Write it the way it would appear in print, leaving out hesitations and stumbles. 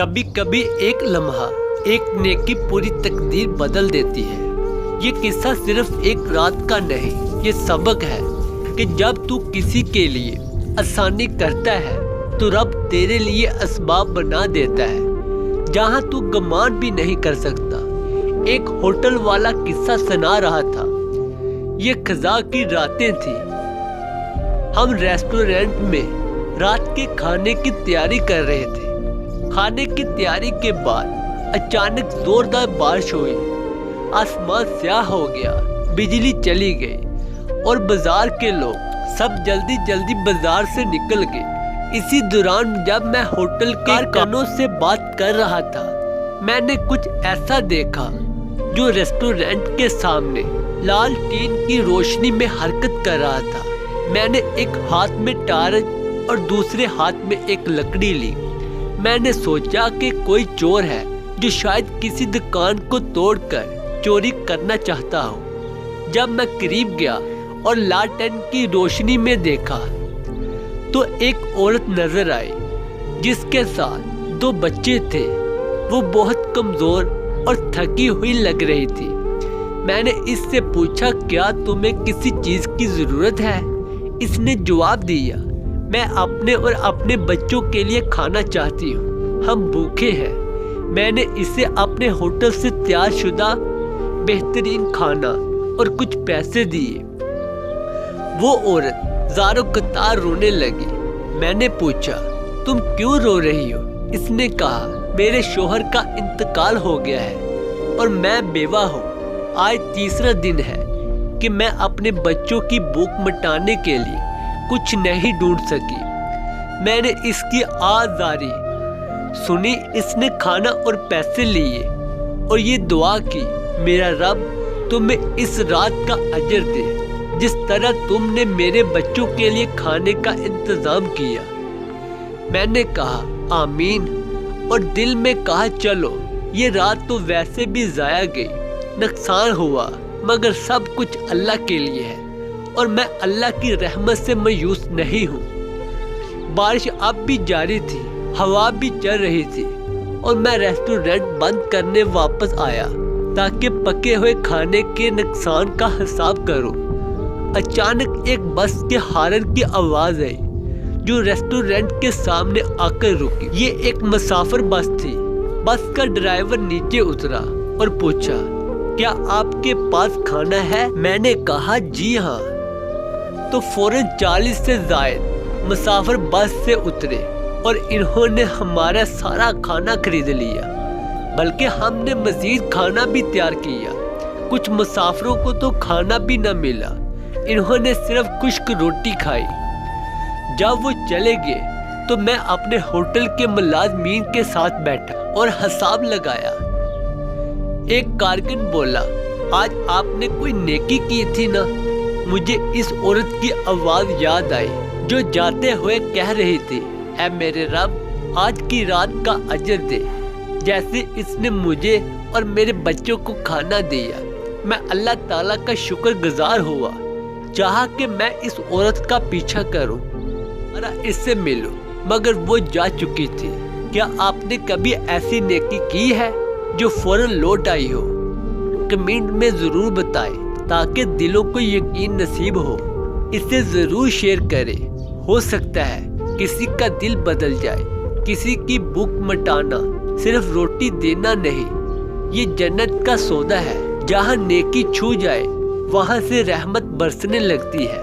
کبھی کبھی ایک لمحہ ایک نیکی پوری تقدیر بدل دیتی ہے۔ یہ قصہ صرف ایک رات کا نہیں، یہ سبق ہے کہ جب تو کسی کے لیے آسانی کرتا ہے تو رب تیرے لیے اسباب بنا دیتا ہے جہاں تو گمان بھی نہیں کر سکتا۔ ایک ہوٹل والا قصہ سنا رہا تھا۔ یہ خزاں کی راتیں تھیں۔ ہم ریسٹورنٹ میں رات کے کھانے کی تیاری کر رہے تھے۔ کھانے کی تیاری کے بعد اچانک زوردار بارش ہوئی، آسمان سیاہ ہو گیا، بجلی چلی گئی اور بازار کے لوگ سب جلدی جلدی بازار سے نکل گئے۔ اسی دوران جب میں ہوٹل کے کارکنوں سے بات کر رہا تھا، میں نے کچھ ایسا دیکھا جو ریسٹورنٹ کے سامنے لال ٹین کی روشنی میں حرکت کر رہا تھا۔ میں نے ایک ہاتھ میں ٹارچ اور دوسرے ہاتھ میں ایک لکڑی لی۔ میں نے سوچا کہ کوئی چور ہے جو شاید کسی دکان کو توڑ کر چوری کرنا چاہتا ہو۔ جب میں قریب گیا اور لالٹین کی روشنی میں دیکھا تو ایک عورت نظر آئی جس کے ساتھ 2 بچے تھے۔ وہ بہت کمزور اور تھکی ہوئی لگ رہی تھی۔ میں نے اس سے پوچھا، کیا تمہیں کسی چیز کی ضرورت ہے؟ اس نے جواب دیا، میں اپنے اور اپنے بچوں کے لیے کھانا چاہتی ہوں، ہم بھوکے ہیں۔ میں نے اسے اپنے ہوٹل سے تیار شدہ بہترین کھانا اور کچھ پیسے دیے۔ وہ عورت زاروں قطار رونے لگی۔ میں نے پوچھا، تم کیوں رو رہی ہو؟ اس نے کہا، میرے شوہر کا انتقال ہو گیا ہے اور میں بیوہ ہوں۔ آج تیسرا دن ہے کہ میں اپنے بچوں کی بھوک مٹانے کے لیے کچھ نہیں ڈھونڈ سکی۔ میں نے اس کی آزاری سنی۔ اس نے کھانا اور پیسے لیے اور یہ دعا کی، میرا رب تمہیں اس رات کا اجر دے جس طرح تم نے میرے بچوں کے لیے کھانے کا انتظام کیا۔ میں نے کہا آمین اور دل میں کہا، چلو یہ رات تو ویسے بھی ضائع گئی، نقصان ہوا، مگر سب کچھ اللہ کے لیے ہے اور میں اللہ کی رحمت سے مایوس نہیں ہوں۔ بارش اب بھی جاری تھی، ہوا بھی چل رہی تھی اور میں ریسٹورنٹ بند کرنے واپس آیا تاکہ پکے ہوئے کھانے کے نقصان کا حساب کروں۔ اچانک ایک بس کے ہارن کی آواز آئی جو ریسٹورنٹ کے سامنے آ کر رکی۔ یہ ایک مسافر بس تھی۔ بس کا ڈرائیور نیچے اترا اور پوچھا، کیا آپ کے پاس کھانا ہے؟ میں نے کہا جی ہاں۔ تو فوراً 40 سے زائد مسافر بس سے اترے اور انہوں نے ہمارا سارا کھانا خرید لیا، بلکہ ہم نے مزید کھانا بھی تیار کیا۔ کچھ مسافروں کو تو کھانا بھی نہ ملا، انہوں نے صرف خشک روٹی کھائی۔ جب وہ چلے گئے تو میں اپنے ہوٹل کے ملازمین کے ساتھ بیٹھا اور حساب لگایا۔ ایک کارکن بولا، آج آپ نے کوئی نیکی کی تھی نا؟ مجھے اس عورت کی آواز یاد آئی جو جاتے ہوئے کہہ رہی تھی، اے میرے رب آج کی رات کا اجر دے جیسے اس نے مجھے اور میرے بچوں کو کھانا دیا۔ میں اللہ تعالیٰ کا شکر گزار ہوا، چاہا کہ میں اس عورت کا پیچھا کروں اور اس سے ملوں، مگر وہ جا چکی تھی۔ کیا آپ نے کبھی ایسی نیکی کی ہے جو فوراً لوٹ آئی ہو؟ کمنٹ میں ضرور بتائیں تاکہ دلوں کو یقین نصیب ہو۔ اسے ضرور شیئر کریں، ہو سکتا ہے کسی کا دل بدل جائے۔ کسی کی بھوک مٹانا صرف روٹی دینا نہیں، یہ جنت کا سودا ہے۔ جہاں نیکی چھو جائے وہاں سے رحمت برسنے لگتی ہے۔